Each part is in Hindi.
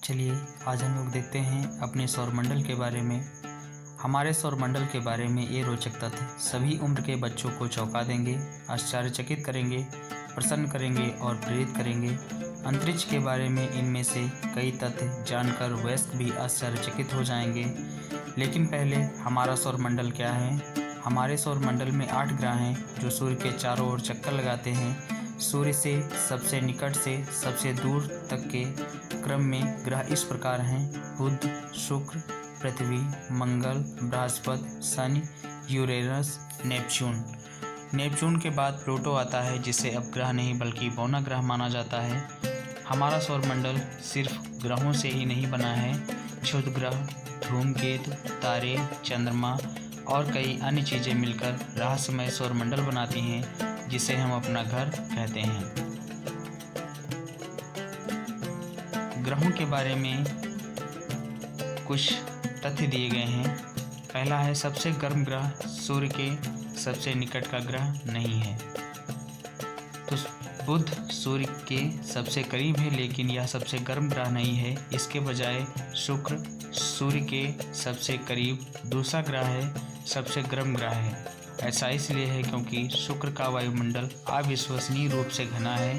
चलिए आज हम लोग देखते हैं अपने सौरमंडल के बारे में। हमारे सौरमंडल के बारे में ये रोचक तथ्य सभी उम्र के बच्चों को चौंका देंगे, आश्चर्यचकित करेंगे, प्रसन्न करेंगे और प्रेरित करेंगे। अंतरिक्ष के बारे में इनमें से कई तथ्य जानकर वयस्क भी आश्चर्यचकित हो जाएंगे। लेकिन पहले हमारा सौरमंडल क्या है। हमारे सौरमंडल में 8 ग्रह हैं जो सूर्य के चारों ओर चक्कर लगाते हैं। सूर्य से सबसे निकट से सबसे दूर तक के क्रम में ग्रह इस प्रकार हैं: Budh, Shukra, Prithvi, Mangal, Brihaspati, Shani, Uranus, Neptune. Neptune के बाद प्लूटो आता है, जिसे अब ग्रह नहीं बल्कि बौना ग्रह माना जाता है। हमारा सौरमंडल सिर्फ ग्रहों से ही नहीं बना है। क्षुद्र ग्रह, धूमकेतु, तारे, चंद्रमा और कई अन्य चीज़ें मिलकर रहस्यमय सौरमंडल बनाती हैं, जिसे हम अपना घर कहते हैं। ग्रहों के बारे में कुछ तथ्य दिए गए हैं। पहला है, सबसे गर्म ग्रह सूर्य के सबसे निकट का ग्रह नहीं है। तो बुध सूर्य के सबसे करीब है, लेकिन यह सबसे गर्म ग्रह नहीं है। इसके बजाय शुक्र सूर्य के सबसे करीब दूसरा ग्रह है, सबसे गर्म ग्रह है। ऐसा इसलिए है क्योंकि शुक्र का वायुमंडल अविश्वसनीय रूप से घना है,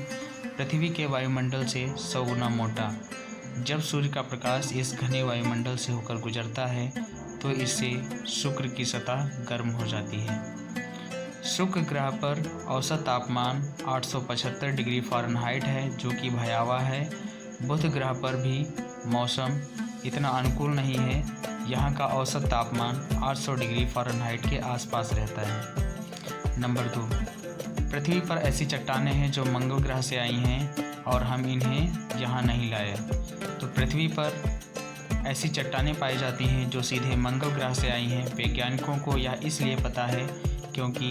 पृथ्वी के वायुमंडल से 100 गुना मोटा। जब सूर्य का प्रकाश इस घने वायुमंडल से होकर गुजरता है तो इससे शुक्र की सतह गर्म हो जाती है। शुक्र ग्रह पर औसत तापमान 875 डिग्री फ़ारेनहाइट है, जो कि भयावह है। बुध ग्रह पर भी मौसम इतना अनुकूल नहीं है। यहाँ का औसत तापमान 800 डिग्री फ़ारेनहाइट के आसपास रहता है। नंबर 2, पृथ्वी पर ऐसी चट्टानें हैं जो मंगल ग्रह से आई हैं और हम इन्हें यहाँ नहीं लाए। तो पृथ्वी पर ऐसी चट्टानें पाई जाती हैं जो सीधे मंगल ग्रह से आई हैं। वैज्ञानिकों को यह इसलिए पता है क्योंकि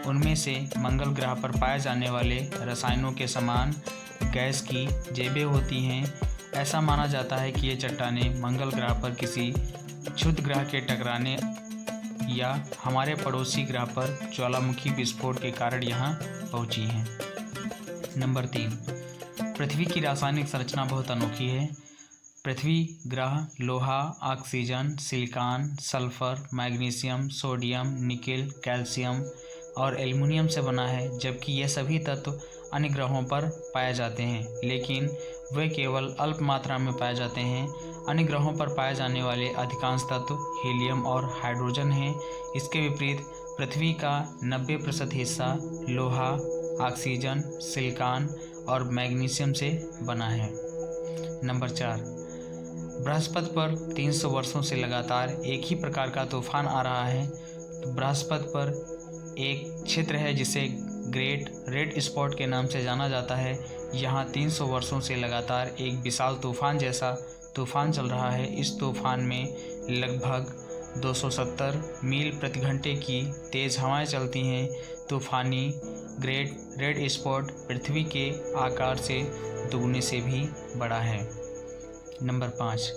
उनमें से मंगल ग्रह पर पाए जाने वाले रसायनों के समान गैस की जेबें होती हैं। ऐसा माना जाता है कि ये चट्टानें मंगल ग्रह पर किसी क्षुद्र ग्रह के टकराने या हमारे पड़ोसी ग्रह पर ज्वालामुखी विस्फोट के कारण यहाँ पहुँची हैं। नंबर 3, पृथ्वी की रासायनिक संरचना बहुत अनोखी है। पृथ्वी ग्रह लोहा, oxygen, silicon, sulphur, magnesium, sodium, nickel, calcium और एल्युमिनियम से बना है, जबकि ये सभी तत्व अन्य ग्रहों पर पाए जाते हैं, लेकिन वे केवल अल्प मात्रा में पाए जाते हैं। अन्य ग्रहों पर पाए जाने वाले अधिकांश तत्व हीलियम और हाइड्रोजन हैं। इसके विपरीत पृथ्वी का 90% हिस्सा लोहा, ऑक्सीजन, सिलिकॉन और मैग्नीशियम से बना है। नंबर 4, बृहस्पति पर 300 वर्षों से लगातार एक ही प्रकार का तूफान आ रहा है। तो बृहस्पति पर एक क्षेत्र है जिसे ग्रेट रेड स्पॉट के नाम से जाना जाता है। यहाँ 300 वर्षों से लगातार एक विशाल तूफान जैसा तूफान चल रहा है। इस तूफान में लगभग 270 मील प्रति घंटे की तेज़ हवाएं चलती हैं। तूफानी ग्रेट रेड स्पॉट पृथ्वी के आकार से दुगने से भी बड़ा है। नंबर 5,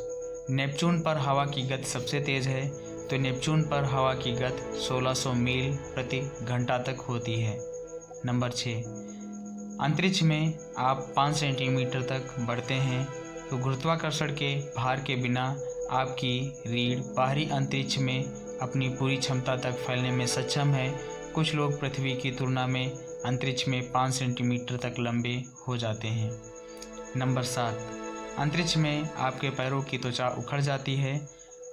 नेपच्यून पर हवा की गति सबसे तेज़ है। तो नेपच्यून पर हवा की गति 1600 मील प्रति घंटा तक होती है। नंबर 6, अंतरिक्ष में आप 5 सेंटीमीटर तक बढ़ते हैं। तो गुरुत्वाकर्षण के भार के बिना आपकी रीढ़ बाहरी अंतरिक्ष में अपनी पूरी क्षमता तक फैलने में सक्षम है। कुछ लोग पृथ्वी की तुलना में अंतरिक्ष में 5 सेंटीमीटर तक लंबे हो जाते हैं। नंबर 7, अंतरिक्ष में आपके पैरों की त्वचा उखड़ जाती है।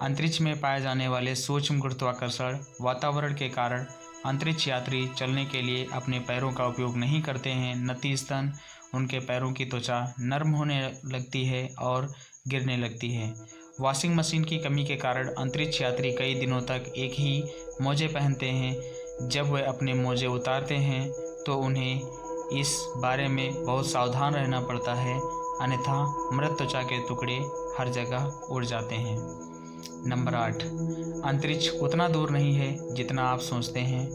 अंतरिक्ष में पाए जाने वाले सूक्ष्म गुरुत्वाकर्षण वातावरण के कारण अंतरिक्ष यात्री चलने के लिए अपने पैरों का उपयोग नहीं करते हैं। नतीजतन उनके पैरों की त्वचा नरम होने लगती है और गिरने लगती है। वॉशिंग मशीन की कमी के कारण अंतरिक्ष यात्री कई दिनों तक एक ही मोजे पहनते हैं। जब वे अपने मोजे उतारते हैं तो उन्हें इस बारे में बहुत सावधान रहना पड़ता है, अन्यथा मृत त्वचा के टुकड़े हर जगह उड़ जाते हैं। नंबर 8, अंतरिक्ष उतना दूर नहीं है जितना आप सोचते हैं।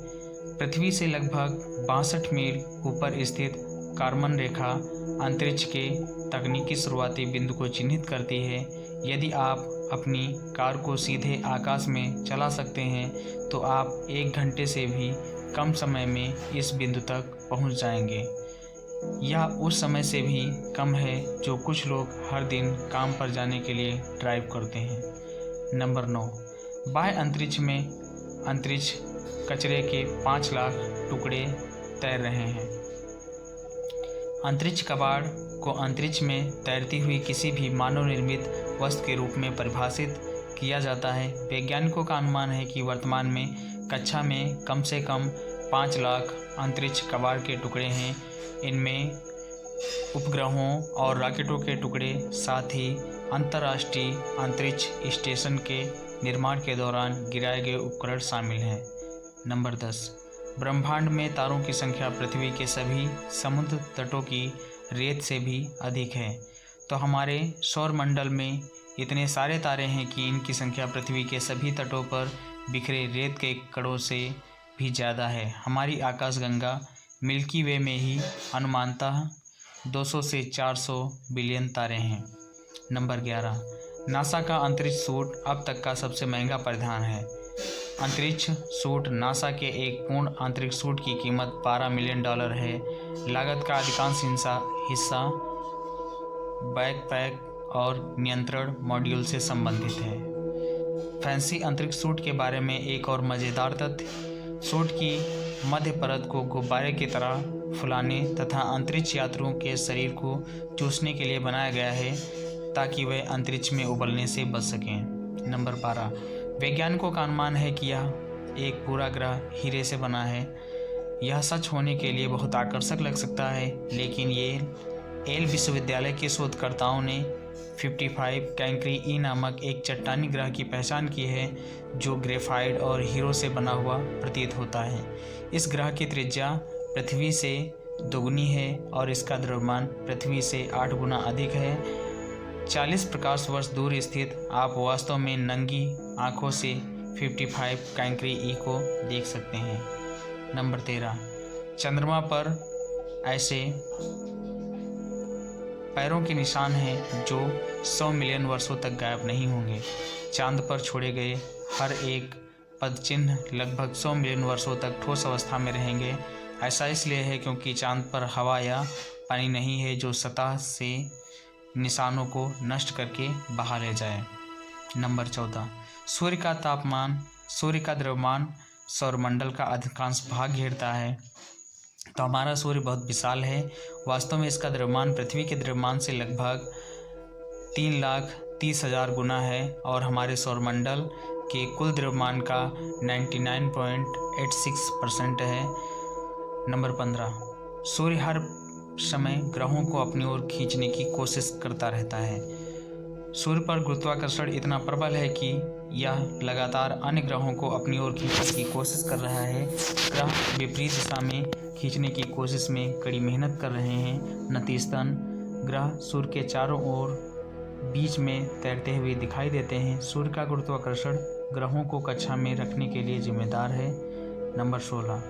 पृथ्वी से लगभग 62 मील ऊपर स्थित कार्मन रेखा अंतरिक्ष के तकनीकी शुरुआती बिंदु को चिन्हित करती है। यदि आप अपनी कार को सीधे आकाश में चला सकते हैं तो आप 1 घंटे से भी कम समय में इस बिंदु तक पहुंच जाएंगे। यह उस समय से भी कम है जो कुछ लोग हर दिन काम पर जाने के लिए ड्राइव करते हैं। नंबर 9, बाह्य अंतरिक्ष में अंतरिक्ष कचरे के 5 लाख टुकड़े तैर रहे हैं। अंतरिक्ष कबाड़ को अंतरिक्ष में तैरती हुई किसी भी मानव निर्मित वस्तु के रूप में परिभाषित किया जाता है। वैज्ञानिकों का अनुमान है कि वर्तमान में कक्षा में कम से कम 5 लाख अंतरिक्ष कबाड़ के टुकड़े हैं। इनमें उपग्रहों और रॉकेटों के टुकड़े, साथ ही अंतर्राष्ट्रीय अंतरिक्ष स्टेशन के निर्माण के दौरान गिराए गए उपकरण शामिल हैं। नंबर 10, ब्रह्मांड में तारों की संख्या पृथ्वी के सभी समुद्र तटों की रेत से भी अधिक है। तो हमारे सौरमंडल में इतने सारे तारे हैं कि इनकी संख्या पृथ्वी के सभी तटों पर बिखरे रेत के कणों से भी ज़्यादा है। हमारी आकाशगंगा मिल्की वे में ही अनुमानतः 200 से 400 बिलियन तारे हैं। नंबर 11, नासा का अंतरिक्ष सूट अब तक का सबसे महंगा परिधान है। अंतरिक्ष सूट नासा के एक पूर्ण अंतरिक्ष सूट की कीमत $12 मिलियन है। लागत का अधिकांश हिस्सा बैकपैक और नियंत्रण मॉड्यूल से संबंधित है। फैंसी अंतरिक्ष सूट के बारे में एक और मज़ेदार तथ्य, सूट की मध्य परत को गुब्बारे की तरह फुलाने तथा अंतरिक्ष यात्रियों के शरीर को चूसने के लिए बनाया गया है ताकि वे अंतरिक्ष में उबलने से बच सकें। नंबर 12, वैज्ञानिकों का अनुमान है कि यह एक पूरा ग्रह हीरे से बना है। यह सच होने के लिए बहुत आकर्षक लग सकता है, लेकिन येल विश्वविद्यालय के शोधकर्ताओं ने 55 कैंक्री ई नामक एक चट्टानी ग्रह की पहचान की है जो ग्रेफाइट और हीरो से बना हुआ प्रतीत होता है। इस ग्रह की त्रिज्या पृथ्वी से दोगुनी है और इसका द्रव्यमान पृथ्वी से 8 गुना अधिक है। 40 प्रकाश वर्ष दूर स्थित आप वास्तव में नंगी आंखों से 55 कैंक्री ई को देख सकते हैं। नंबर 13, चंद्रमा पर ऐसे पैरों के निशान हैं जो 100 मिलियन वर्षों तक गायब नहीं होंगे। चांद पर छोड़े गए हर एक पदचिन्ह लगभग 100 मिलियन वर्षों तक ठोस अवस्था में रहेंगे। ऐसा इसलिए है क्योंकि चांद पर हवा या पानी नहीं है जो सतह से निशानों को नष्ट करके बहा ले जाए। नंबर 14, सूर्य का तापमान, सूर्य का द्रव्यमान सौरमंडल का अधिकांश भाग घेरता है। तो हमारा सूर्य बहुत विशाल है। वास्तव में इसका द्रव्यमान पृथ्वी के द्रव्यमान से लगभग 3,30,000 गुना है और हमारे सौरमंडल के कुल द्रव्यमान का 99.86% है। नंबर 15, सूर्य हर समय ग्रहों को अपनी ओर खींचने की कोशिश करता रहता है। सूर्य पर गुरुत्वाकर्षण इतना प्रबल है कि यह लगातार अन्य ग्रहों को अपनी ओर खींचने की कोशिश कर रहा है। ग्रह विपरीत दिशा में खींचने की कोशिश में कड़ी मेहनत कर रहे हैं। नतीजतन ग्रह सूर्य के चारों ओर बीच में तैरते हुए दिखाई देते हैं। सूर्य का गुरुत्वाकर्षण ग्रहों को कक्षा में रखने के लिए जिम्मेदार है। नंबर 16,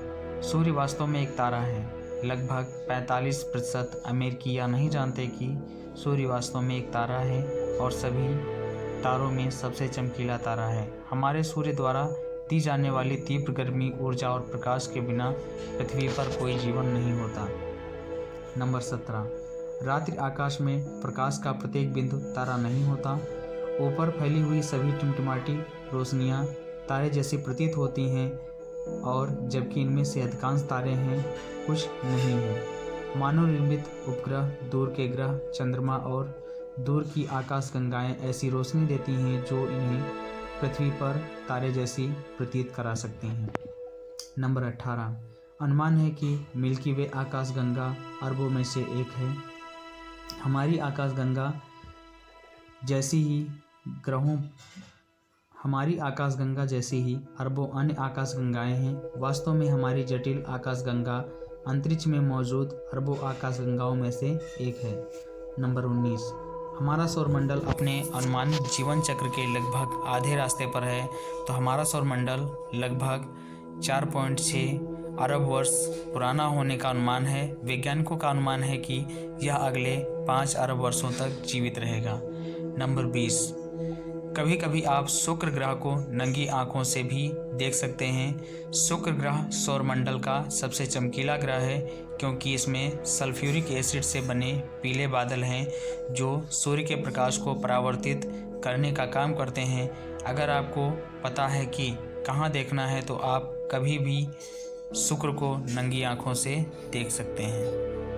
सूर्य वास्तव में एक तारा है। लगभग 45% अमेरिकी या नहीं जानते कि सूर्य वास्तव में एक तारा है और सभी तारों में सबसे चमकीला तारा है। हमारे सूर्य द्वारा दी जाने वाली तीव्र गर्मी, ऊर्जा और प्रकाश के बिना पृथ्वी पर कोई जीवन नहीं होता। नंबर 17, रात्रि आकाश में प्रकाश का प्रत्येक बिंदु तारा नहीं होता। ऊपर फैली हुई सभी टिमटिमाती रोशनियाँ तारे जैसी प्रतीत होती हैं और जबकि इनमें से अधिकांश तारे हैं, कुछ नहीं हैं। मानव निर्मित उपग्रह, दूर के ग्रह, चंद्रमा और दूर की आकाशगंगाएं ऐसी रोशनी देती हैं जो इन्हें पृथ्वी पर तारे जैसी प्रतीत करा सकती हैं। नंबर 18, अनुमान है कि मिल्की वे आकाशगंगा अरबों में से एक है। हमारी आकाशगंगा जैसी ही अरबों अन्य आकाशगंगाएं हैं। वास्तव में हमारी जटिल आकाशगंगा अंतरिक्ष में मौजूद अरबों आकाशगंगाओं में से एक है। नंबर 19, हमारा सौरमंडल अपने अनुमानित जीवन चक्र के लगभग आधे रास्ते पर है। तो हमारा सौरमंडल लगभग 4.6 अरब वर्ष पुराना होने का अनुमान है। वैज्ञानिकों का अनुमान है कि यह अगले 5 अरब वर्षों तक जीवित रहेगा। नंबर 20, कभी कभी आप शुक्र ग्रह को नंगी आंखों से भी देख सकते हैं। शुक्र ग्रह सौरमंडल का सबसे चमकीला ग्रह है, क्योंकि इसमें सल्फ्यूरिक एसिड से बने पीले बादल हैं जो सूर्य के प्रकाश को परावर्तित करने का काम करते हैं। अगर आपको पता है कि कहाँ देखना है तो आप कभी भी शुक्र को नंगी आंखों से देख सकते हैं।